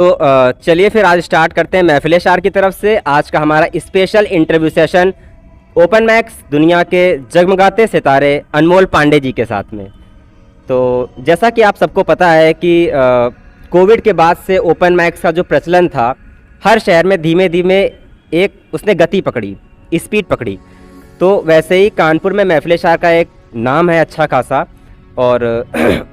तो चलिए फिर आज स्टार्ट करते हैं महफिल शार की तरफ से। आज का हमारा special interview session open max दुनिया के जगमगाते सितारे अनमोल पांडे जी के साथ में। तो जैसा कि आप सबको पता है कि कोविड के बाद से ओपन मैक्स का जो प्रचलन था हर शहर में धीमे धीमे एक उसने गति पकड़ी, स्पीड पकड़ी। तो वैसे ही कानपुर में महफिल शार का एक नाम है अच्छा खासा, और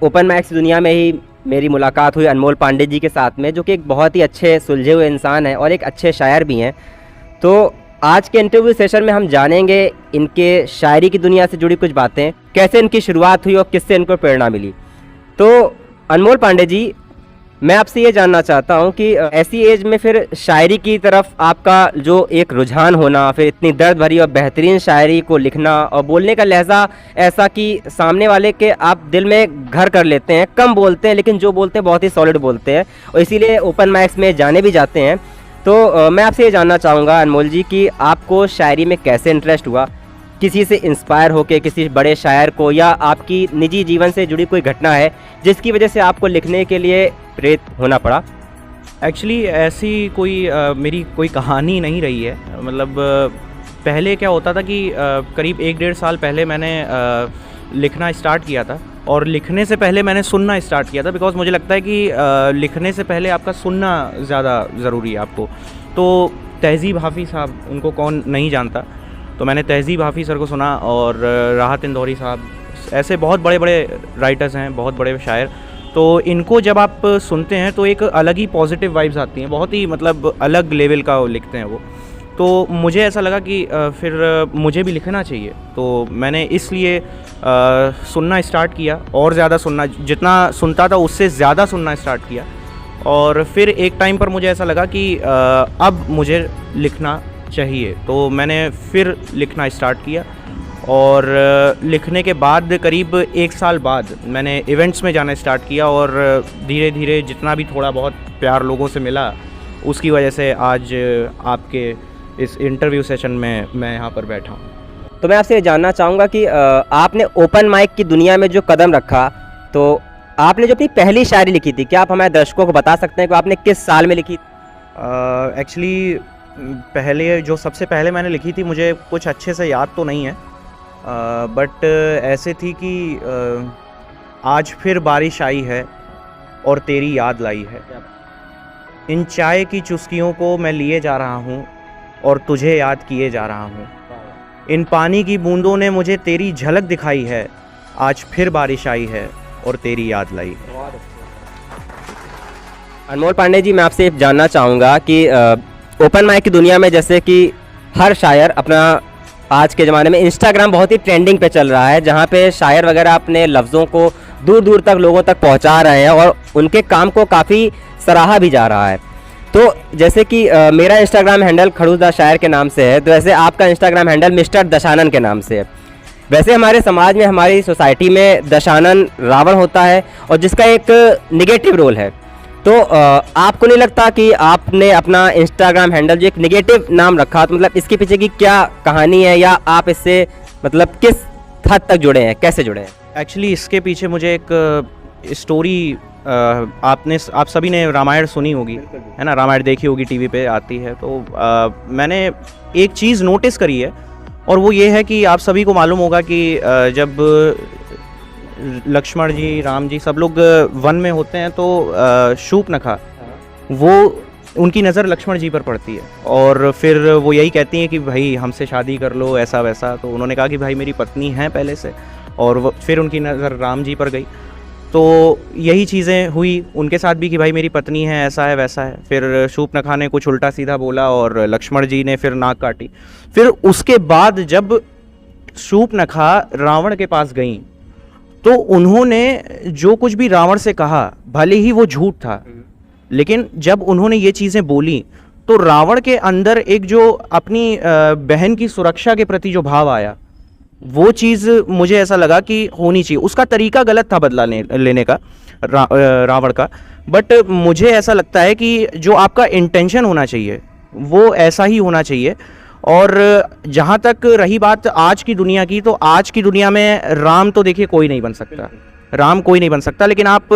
ओपन मैक्स दुनिया में ही मेरी मुलाकात हुई अनमोल पांडे जी के साथ में, जो कि एक बहुत ही अच्छे सुलझे हुए इंसान हैं और एक अच्छे शायर भी हैं। तो आज के इंटरव्यू सेशन में हम जानेंगे इनके शायरी की दुनिया से जुड़ी कुछ बातें, कैसे इनकी शुरुआत हुई और किससे इनको प्रेरणा मिली। तो अनमोल पांडे जी, मैं आपसे ये जानना चाहता हूँ कि ऐसी एज में फिर शायरी की तरफ आपका जो एक रुझान होना, फिर इतनी दर्द भरी और बेहतरीन शायरी को लिखना और बोलने का लहजा ऐसा कि सामने वाले के आप दिल में घर कर लेते हैं। कम बोलते हैं लेकिन जो बोलते हैं बहुत ही सॉलिड बोलते हैं, और इसीलिए ओपन माइक्स में जाने भी जाते हैं। तो मैं आपसे ये जानना चाहूँगा अनमोल जी कि आपको शायरी में कैसे इंटरेस्ट हुआ, किसी से इंस्पायर होके, किसी बड़े शायर को, या आपकी निजी जीवन से जुड़ी कोई घटना है जिसकी वजह से आपको लिखने के लिए प्रेरित होना पड़ा? एक्चुअली ऐसी कोई मेरी कोई कहानी नहीं रही है। मतलब पहले क्या होता था कि करीब 1-1.5 साल पहले मैंने लिखना स्टार्ट किया था, और लिखने से पहले मैंने सुनना स्टार्ट किया था, बिकॉज़ मुझे लगता है कि लिखने से पहले आपका सुनना ज़्यादा ज़रूरी है आपको। तो तहज़ीब हाफ़िज़ साहब, उनको कौन नहीं जानता, तो मैंने तहज़ीब हाफ़िज़ सर को सुना, और राहत इंदौरी साहब, ऐसे बहुत बड़े बड़े राइटर्स हैं, बहुत बड़े शायर। तो इनको जब आप सुनते हैं तो एक अलग ही पॉजिटिव वाइब्स आती हैं, बहुत ही मतलब अलग लेवल का लिखते हैं वो। तो मुझे ऐसा लगा कि फिर मुझे भी लिखना चाहिए। तो मैंने इसलिए सुनना स्टार्ट किया, और ज़्यादा सुनना, जितना सुनता था उससे ज़्यादा सुनना स्टार्ट किया। और फिर एक टाइम पर मुझे ऐसा लगा कि अब मुझे लिखना चाहिए, तो मैंने फिर लिखना स्टार्ट किया। और लिखने के बाद करीब 1 साल बाद मैंने इवेंट्स में जाना स्टार्ट किया, और धीरे धीरे जितना भी थोड़ा बहुत प्यार लोगों से मिला, उसकी वजह से आज आपके इस इंटरव्यू सेशन में मैं यहाँ पर बैठा हूँ। तो मैं आपसे जानना चाहूँगा कि आपने ओपन माइक की दुनिया में जो कदम रखा, तो आपने जो अपनी पहली शायरी लिखी थी, क्या आप हमारे दर्शकों को बता सकते हैं कि आपने किस साल में लिखी? एक्चुअली पहले जो सबसे पहले मैंने लिखी थी, मुझे कुछ अच्छे से याद तो नहीं है, बट ऐसे थी कि आज फिर बारिश आई है और तेरी याद लाई है। इन चाय की चुस्कियों को मैं लिए जा रहा हूँ और तुझे याद किए जा रहा हूँ। इन पानी की बूंदों ने मुझे तेरी झलक दिखाई है, आज फिर बारिश आई है और तेरी याद लाई है। अनमोल पांडे जी, मैं आपसे जानना चाहूँगा कि ओपन माइक की दुनिया में जैसे कि हर शायर अपना, आज के ज़माने में इंस्टाग्राम बहुत ही ट्रेंडिंग पे चल रहा है, जहाँ पे शायर वगैरह अपने लफ्ज़ों को दूर दूर तक लोगों तक पहुँचा रहे हैं और उनके काम को काफ़ी सराहा भी जा रहा है। तो जैसे कि मेरा इंस्टाग्राम हैंडल खड़ूस शायर के नाम से है, तो वैसे आपका इंस्टाग्राम हैंडल मिस्टर दशानन के नाम से है। वैसे हमारे समाज में, हमारी सोसाइटी में दशानन रावण होता है, और जिसका एक निगेटिव रोल है। तो आपको नहीं लगता कि आपने अपना इंस्टाग्राम हैंडल जो एक निगेटिव नाम रखा, तो मतलब इसके पीछे की क्या कहानी है, या आप इससे मतलब किस हद तक जुड़े हैं, कैसे जुड़े हैं? एक्चुअली इसके पीछे मुझे एक स्टोरी, आप सभी ने रामायण सुनी होगी, है ना, रामायण देखी होगी, टीवी पे आती है। तो मैंने एक चीज़ नोटिस करी है, और वो ये है कि आप सभी को मालूम होगा कि जब लक्ष्मण जी, राम जी, सब लोग वन में होते हैं, तो शूर्पणखा, वो उनकी नज़र लक्ष्मण जी पर पड़ती है, और फिर वो यही कहती हैं कि भाई हमसे शादी कर लो, ऐसा वैसा। तो उन्होंने कहा कि भाई मेरी पत्नी है पहले से, और फिर उनकी नज़र राम जी पर गई। तो यही चीज़ें हुई उनके साथ भी कि भाई मेरी पत्नी है, ऐसा है वैसा है। फिर शूर्पणखा ने कुछ उल्टा सीधा बोला, और लक्ष्मण जी ने फिर नाक काटी। फिर उसके बाद जब शूर्पणखा रावण के पास गई, तो उन्होंने जो कुछ भी रावण से कहा, भले ही वो झूठ था, लेकिन जब उन्होंने ये चीज़ें बोली, तो रावण के अंदर एक जो अपनी बहन की सुरक्षा के प्रति जो भाव आया, वो चीज़ मुझे ऐसा लगा कि होनी चाहिए। उसका तरीका गलत था बदला लेने का, रावण का, बट मुझे ऐसा लगता है कि जो आपका इंटेंशन होना चाहिए वो ऐसा ही होना चाहिए। और जहाँ तक रही बात आज की दुनिया की, तो आज की दुनिया में राम तो देखिए कोई नहीं बन सकता, राम कोई नहीं बन सकता, लेकिन आप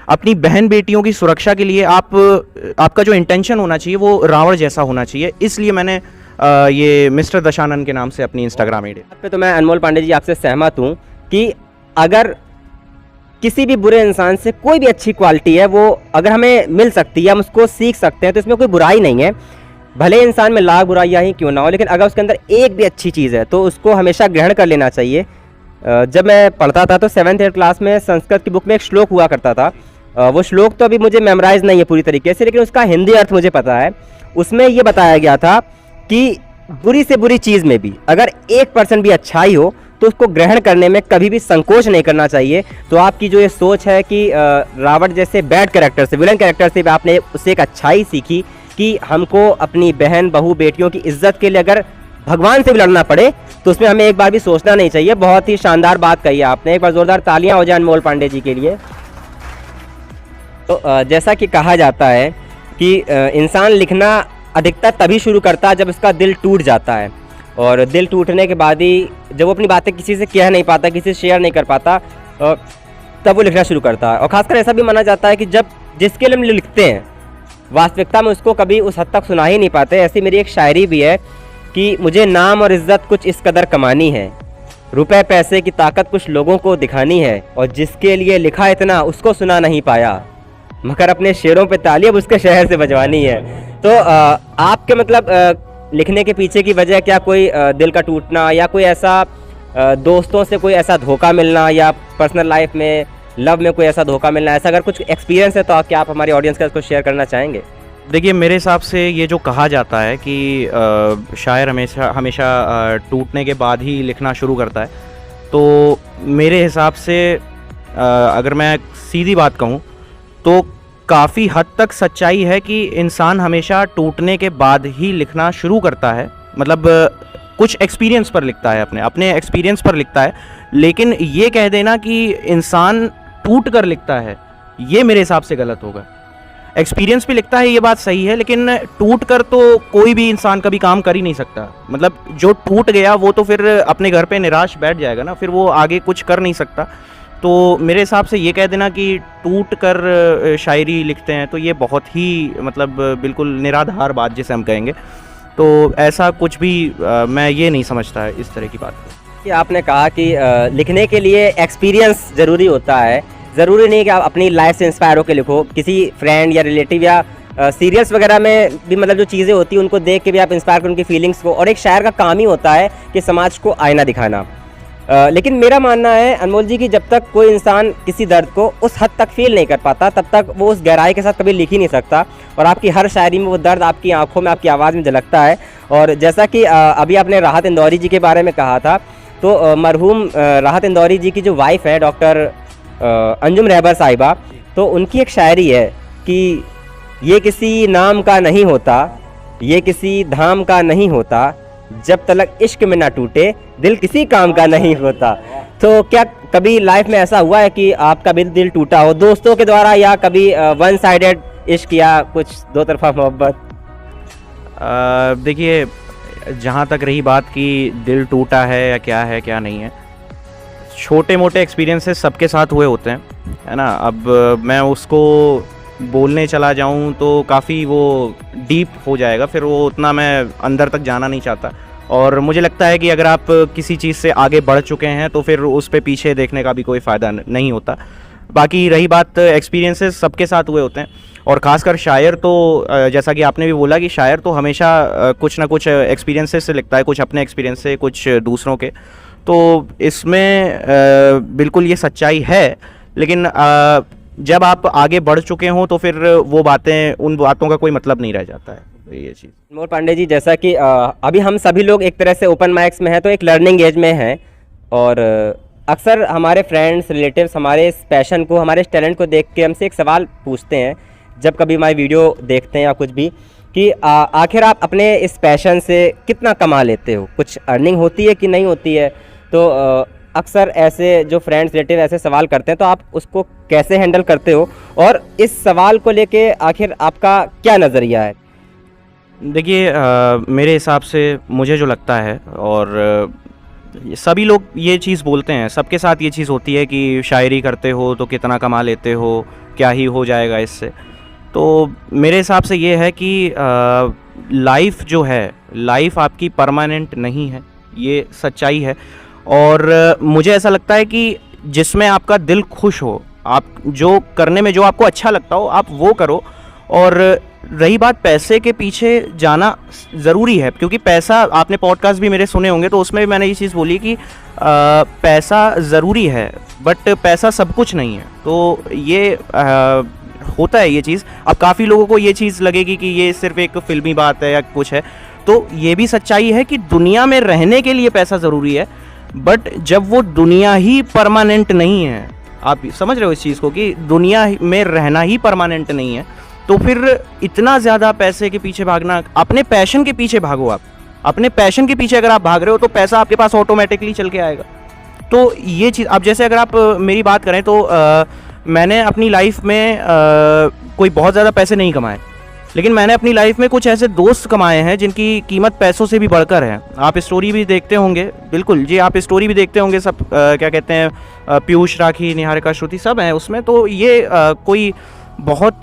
अपनी बहन बेटियों की सुरक्षा के लिए आपका जो इंटेंशन होना चाहिए वो रावण जैसा होना चाहिए। इसलिए मैंने ये मिस्टर दशानन के नाम से अपनी इंस्टाग्राम आईडी पे तो मैं अनमोल पांडे जी आपसे सहमत हूँ कि अगर किसी भी बुरे इंसान से कोई भी अच्छी क्वालिटी है वो अगर हमें मिल सकती है, हम उसको सीख सकते हैं, तो इसमें कोई बुराई नहीं है। भले इंसान में लाख बुराइयां ही क्यों ना हो, लेकिन अगर उसके अंदर एक भी अच्छी चीज़ है तो उसको हमेशा ग्रहण कर लेना चाहिए। जब मैं पढ़ता था तो 7th-8th क्लास में संस्कृत की बुक में एक श्लोक हुआ करता था। वो श्लोक तो अभी मुझे मेमोराइज नहीं है पूरी तरीके से, लेकिन उसका हिंदी अर्थ मुझे पता है। उसमें ये बताया गया था कि बुरी से बुरी चीज़ में भी अगर 1% भी अच्छाई हो तो उसको ग्रहण करने में कभी भी संकोच नहीं करना चाहिए। तो आपकी जो ये सोच है कि रावण जैसे बैड कैरेक्टर से, विलन कैरेक्टर से आपने उससे एक अच्छाई सीखी कि हमको अपनी बहन बहू बेटियों की इज्जत के लिए अगर भगवान से भी लड़ना पड़े तो उसमें हमें एक बार भी सोचना नहीं चाहिए। बहुत ही शानदार बात कही है आपने, एक बार जोरदार तालियां हो जाए अनमोल पांडे जी के लिए। तो जैसा कि कहा जाता है कि इंसान लिखना अधिकतर तभी शुरू करता है जब उसका दिल टूट जाता है, और दिल टूटने के बाद ही जब वो अपनी बातें किसी से कह नहीं पाता, किसी से शेयर नहीं कर पाता, तब वो लिखना शुरू करता है। और खासकर ऐसा भी माना जाता है कि जब जिसके लिए हम लिखते हैं वास्तविकता में उसको कभी उस हद तक सुना ही नहीं पाते। ऐसी मेरी एक शायरी भी है कि मुझे नाम और इज्जत कुछ इस कदर कमानी है, रुपए पैसे की ताकत कुछ लोगों को दिखानी है, और जिसके लिए लिखा इतना उसको सुना नहीं पाया, मगर अपने शेरों पे ताली अब उसके शहर से बजवानी है। तो आपके मतलब लिखने के पीछे की वजह क्या कोई दिल का टूटना या कोई ऐसा दोस्तों से कोई ऐसा धोखा मिलना या पर्सनल लाइफ में लव में कोई ऐसा धोखा मिलना, ऐसा अगर कुछ एक्सपीरियंस है तो क्या आप हमारी ऑडियंस के साथ कुछ शेयर करना चाहेंगे? देखिए, मेरे हिसाब से ये जो कहा जाता है कि शायर हमेशा टूटने के बाद ही लिखना शुरू करता है, तो मेरे हिसाब से अगर मैं सीधी बात कहूँ तो काफ़ी हद तक सच्चाई है कि इंसान हमेशा टूटने के बाद ही लिखना शुरू करता है। मतलब कुछ एक्सपीरियंस पर लिखता है, अपने एक्सपीरियंस पर लिखता है, लेकिन ये कह देना कि इंसान टूट कर लिखता है, ये मेरे हिसाब से गलत होगा। एक्सपीरियंस भी लिखता है, ये बात सही है, लेकिन टूट कर तो कोई भी इंसान कभी काम कर ही नहीं सकता। मतलब जो टूट गया वो तो फिर अपने घर पे निराश बैठ जाएगा ना, फिर वो आगे कुछ कर नहीं सकता। तो मेरे हिसाब से ये कह देना कि टूट कर शायरी लिखते हैं तो ये बहुत ही मतलब बिल्कुल निराधार बात जिसे हम कहेंगे, तो ऐसा कुछ भी मैं ये नहीं समझता है इस तरह की बात को। कि आपने कहा कि लिखने के लिए एक्सपीरियंस ज़रूरी होता है, ज़रूरी नहीं कि आप अपनी लाइफ से इंस्पायर होकर लिखो, किसी फ्रेंड या रिलेटिव या सीरियल्स वगैरह में भी मतलब जो चीज़ें होती हैं उनको देख के भी आप इंस्पायर करो उनकी फीलिंग्स को, और एक शायर का काम ही होता है कि समाज को आईना दिखाना। लेकिन मेरा मानना है अनमोल जी कि जब तक कोई इंसान किसी दर्द को उस हद तक फील नहीं कर पाता तब तक वो उस गहराई के साथ कभी लिख ही नहीं सकता, और आपकी हर शायरी में वो दर्द आपकी आंखों में, आपकी आवाज़ में झलकता है। और जैसा कि अभी आपने राहत इंदौरी जी के बारे में कहा था, तो मरहूम राहत इंदौरी जी की जो वाइफ है डॉक्टर अंजुम रहबर साहिबा, तो उनकी एक शायरी है कि ये किसी नाम का नहीं होता, ये किसी धाम का नहीं होता, जब तलक इश्क में ना टूटे दिल किसी काम का नहीं होता। तो क्या कभी लाइफ में ऐसा हुआ है कि आपका भी दिल टूटा हो दोस्तों के द्वारा, या कभी वन साइडेड इश्क या कुछ दो तरफा मोहब्बत? देखिए, जहाँ तक रही बात कि दिल टूटा है या क्या नहीं है, छोटे मोटे एक्सपीरियंसेस सबके साथ हुए होते हैं, है ना। अब मैं उसको बोलने चला जाऊं तो काफ़ी वो डीप हो जाएगा, फिर वो उतना मैं अंदर तक जाना नहीं चाहता। और मुझे लगता है कि अगर आप किसी चीज़ से आगे बढ़ चुके हैं तो फिर उस पे पीछे देखने का भी कोई फ़ायदा नहीं होता। बाकी रही बात एक्सपीरियंसेस सबके साथ हुए होते हैं, और ख़ासकर शायर तो जैसा कि आपने भी बोला कि शायर तो हमेशा कुछ ना कुछ एक्सपीरियंसेस से लिखता है, कुछ अपने एक्सपीरियंस से, कुछ दूसरों के। तो इसमें बिल्कुल ये सच्चाई है, लेकिन जब आप आगे बढ़ चुके हों तो फिर वो बातें, उन बातों का कोई मतलब नहीं रह जाता है, ये चीज़। अनमोल पांडे जी, जैसा कि अभी हम सभी लोग एक तरह से ओपन माइक्स में हैं, तो एक लर्निंग एज में हैं, और अक्सर हमारे फ्रेंड्स रिलेटिव्स हमारे इस पैशन को, हमारे इस टैलेंट को देख के हमसे एक सवाल पूछते हैं जब कभी हमारी वीडियो देखते हैं या कुछ भी, कि आखिर आप अपने इस पैशन से कितना कमा लेते हो, कुछ अर्निंग होती है कि नहीं होती है? तो अक्सर ऐसे जो फ्रेंड्स रिलेटिव ऐसे सवाल करते हैं, तो आप उसको कैसे हैंडल करते हो, और इस सवाल को लेके आखिर आपका क्या नज़रिया है? देखिए, मेरे हिसाब से मुझे जो लगता है, और सभी लोग ये चीज़ बोलते हैं, सबके साथ ये चीज़ होती है कि शायरी करते हो तो कितना कमा लेते हो, क्या ही हो जाएगा इससे। तो मेरे हिसाब से ये है कि लाइफ जो है, लाइफ आपकी परमानेंट नहीं है, ये सच्चाई है। और मुझे ऐसा लगता है कि जिसमें आपका दिल खुश हो, आप जो करने में जो आपको अच्छा लगता हो आप वो करो। और रही बात पैसे के पीछे जाना ज़रूरी है, क्योंकि पैसा, आपने पॉडकास्ट भी मेरे सुने होंगे तो उसमें भी मैंने ये चीज़ बोली कि पैसा ज़रूरी है बट पैसा सब कुछ नहीं है। तो ये होता है ये चीज़। अब काफ़ी लोगों को ये चीज़ लगेगी कि ये सिर्फ एक फिल्मी बात है या कुछ है, तो ये भी सच्चाई है कि दुनिया में रहने के लिए पैसा ज़रूरी है, बट जब वो दुनिया ही परमानेंट नहीं है, आप समझ रहे हो इस चीज़ को कि दुनिया में रहना ही परमानेंट नहीं है, तो फिर इतना ज़्यादा पैसे के पीछे भागना, अपने पैशन के पीछे भागो। आप अपने पैशन के पीछे अगर आप भाग रहे हो तो पैसा आपके पास ऑटोमेटिकली चल के आएगा। तो ये चीज़, अब जैसे अगर आप मेरी बात करें तो मैंने अपनी लाइफ में कोई बहुत ज़्यादा पैसे नहीं कमाए, लेकिन मैंने अपनी लाइफ में कुछ ऐसे दोस्त कमाए हैं जिनकी कीमत पैसों से भी बढ़कर है। आप स्टोरी भी देखते होंगे, बिल्कुल जी, आप स्टोरी भी देखते होंगे, सब क्या कहते हैं, पीयूष, राखी, निहारिका, श्रुति सब हैं उसमें। तो ये कोई बहुत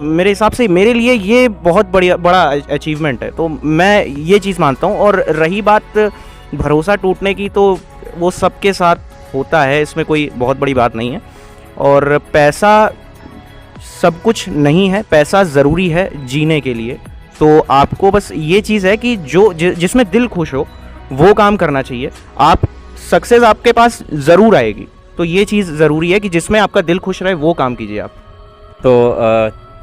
मेरे हिसाब से, मेरे लिए ये बहुत बड़ा अचीवमेंट है, तो मैं ये चीज़ मानता हूँ। और रही बात भरोसा टूटने की, तो वो सबके साथ होता है, इसमें कोई बहुत बड़ी बात नहीं है। और पैसा सब कुछ नहीं है, पैसा ज़रूरी है जीने के लिए। तो आपको बस ये चीज़ है कि जिसमें दिल खुश हो वो काम करना चाहिए। आप सक्सेस आपके पास ज़रूर आएगी, तो ये चीज़ ज़रूरी है कि जिसमें आपका दिल खुश रहे वो काम कीजिए आप। तो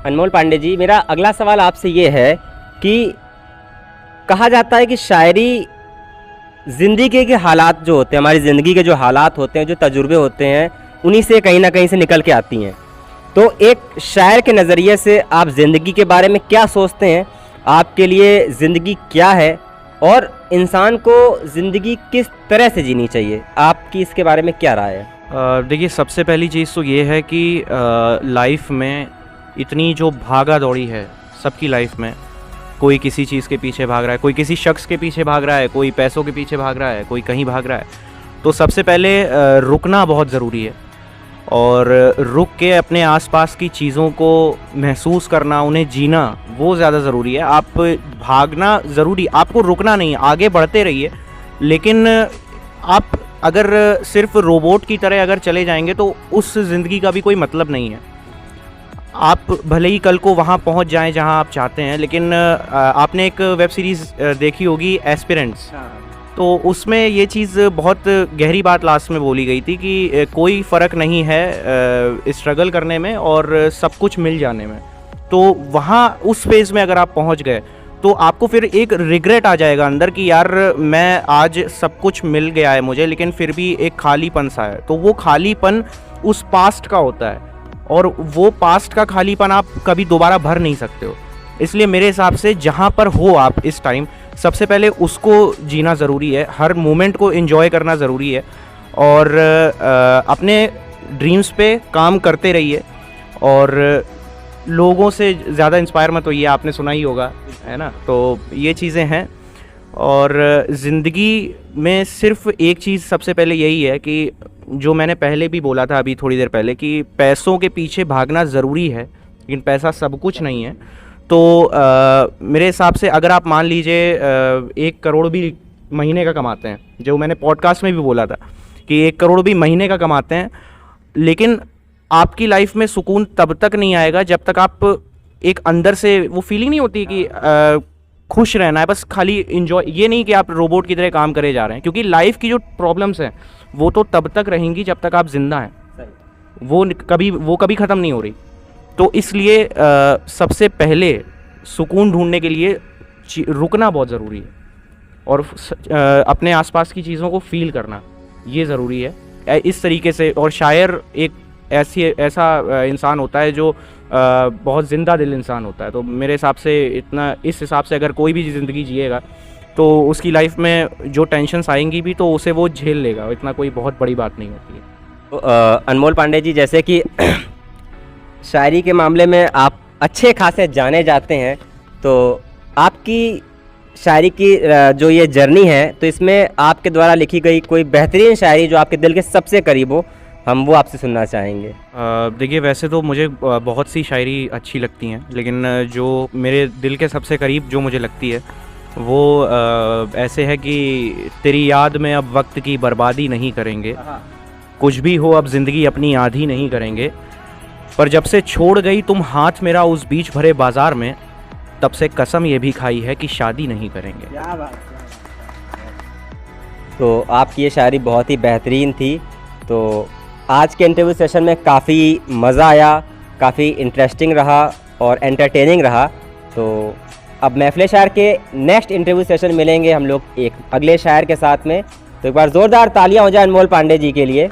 अनमोल पांडे जी, मेरा अगला सवाल आपसे ये है कि कहा जाता है कि शायरी ज़िंदगी के हालात जो होते हैं, हमारी ज़िंदगी के जो हालात होते हैं, जो तजुर्बे होते हैं, उन्हीं से कहीं ना कहीं से निकल के आती हैं। तो एक शायर के नज़रिए से आप ज़िंदगी के बारे में क्या सोचते हैं? आपके लिए ज़िंदगी क्या है और इंसान को ज़िंदगी किस तरह से जीनी चाहिए? आपकी इसके बारे में क्या राय है? देखिए, सबसे पहली चीज़ तो ये है कि लाइफ में इतनी जो भागा दौड़ी है सबकी लाइफ में, कोई किसी चीज़ के पीछे भाग रहा है, कोई किसी शख्स के पीछे भाग रहा है, कोई पैसों के पीछे भाग रहा है, कोई कहीं भाग रहा है। तो सबसे पहले रुकना बहुत ज़रूरी है, और रुक के अपने आसपास की चीज़ों को महसूस करना, उन्हें जीना, वो ज़्यादा ज़रूरी है। आप भागना ज़रूरी, आपको रुकना नहीं, आगे बढ़ते रहिए। लेकिन आप अगर सिर्फ रोबोट की तरह अगर चले जाएंगे तो उस ज़िंदगी का भी कोई मतलब नहीं है। आप भले ही कल को वहाँ पहुँच जाएं जहाँ आप चाहते हैं, लेकिन आपने एक वेब सीरीज़ देखी होगी एस्पिरेंट्स, तो उसमें ये चीज़ बहुत गहरी बात लास्ट में बोली गई थी कि कोई फ़र्क नहीं है स्ट्रगल करने में और सब कुछ मिल जाने में। तो वहाँ उस फेज़ में अगर आप पहुँच गए तो आपको फिर एक रिग्रेट आ जाएगा अंदर कि यार मैं आज सब कुछ मिल गया है मुझे, लेकिन फिर भी एक खालीपन सा है। तो वो खालीपन उस पास्ट का होता है, और वो पास्ट का खालीपन आप कभी दोबारा भर नहीं सकते हो। इसलिए मेरे हिसाब से जहाँ पर हो आप इस टाइम, सबसे पहले उसको जीना ज़रूरी है, हर मोमेंट को एंजॉय करना ज़रूरी है, और अपने ड्रीम्स पे काम करते रहिए। और लोगों से ज़्यादा इंस्पायर मत होइए, आपने सुना ही होगा, है ना। तो ये चीज़ें हैं। और ज़िंदगी में सिर्फ एक चीज़ सबसे पहले यही है कि जो मैंने पहले भी बोला था अभी थोड़ी देर पहले, कि पैसों के पीछे भागना ज़रूरी है, लेकिन पैसा सब कुछ नहीं है। तो मेरे हिसाब से अगर आप मान लीजिए 1 करोड़ भी महीने का कमाते हैं, जो मैंने पॉडकास्ट में भी बोला था कि 1 करोड़ भी महीने का कमाते हैं, लेकिन आपकी लाइफ में सुकून तब तक नहीं आएगा जब तक आप एक अंदर से वो फीलिंग नहीं होती कि खुश रहना है, बस खाली इंजॉय, ये नहीं कि आप रोबोट की तरह काम करे जा रहे हैं। क्योंकि लाइफ की जो प्रॉब्लम्स हैं वो तो तब तक रहेंगी जब तक आप जिंदा हैं, वो कभी ख़त्म नहीं हो रही। तो इसलिए सबसे पहले सुकून ढूंढने के लिए रुकना बहुत ज़रूरी है, और अपने आसपास की चीज़ों को फील करना ये ज़रूरी है इस तरीके से। और शायर एक ऐसा इंसान होता है जो बहुत ज़िंदा दिल इंसान होता है। तो मेरे हिसाब से इस हिसाब से अगर कोई भी ज़िंदगी जिएगा तो उसकी लाइफ में जो टेंशन्स आएंगी भी तो उसे वो झेल लेगा, इतना कोई बहुत बड़ी बात नहीं होती है। तो अनमोल पांडे जी, जैसे कि शायरी के मामले में आप अच्छे खासे जाने जाते हैं, तो आपकी शायरी की जो ये जर्नी है, तो इसमें आपके द्वारा लिखी गई कोई बेहतरीन शायरी जो आपके दिल के सबसे करीब हो, हम वो आपसे सुनना चाहेंगे। देखिए, वैसे तो मुझे बहुत सी शायरी अच्छी लगती हैं, लेकिन जो मेरे दिल के सबसे करीब जो मुझे लगती है वो ऐसे है कि तेरी याद में अब वक्त की बर्बादी नहीं करेंगे, कुछ भी हो अब ज़िंदगी अपनी आधी नहीं करेंगे, पर जब से छोड़ गई तुम हाथ मेरा उस बीच भरे बाज़ार में, तब से कसम ये भी खाई है कि शादी नहीं करेंगे। क्या बात। तो आपकी ये शायरी बहुत ही बेहतरीन थी। तो आज के इंटरव्यू सेशन में काफ़ी मज़ा आया, काफ़ी इंटरेस्टिंग रहा और एंटरटेनिंग रहा। तो अब महफ़िल शायर के नेक्स्ट इंटरव्यू सेशन मिलेंगे हम लोग एक अगले शायर के साथ में। तो एक बार ज़ोरदार तालियां हो जाए अनमोल पांडे जी के लिए।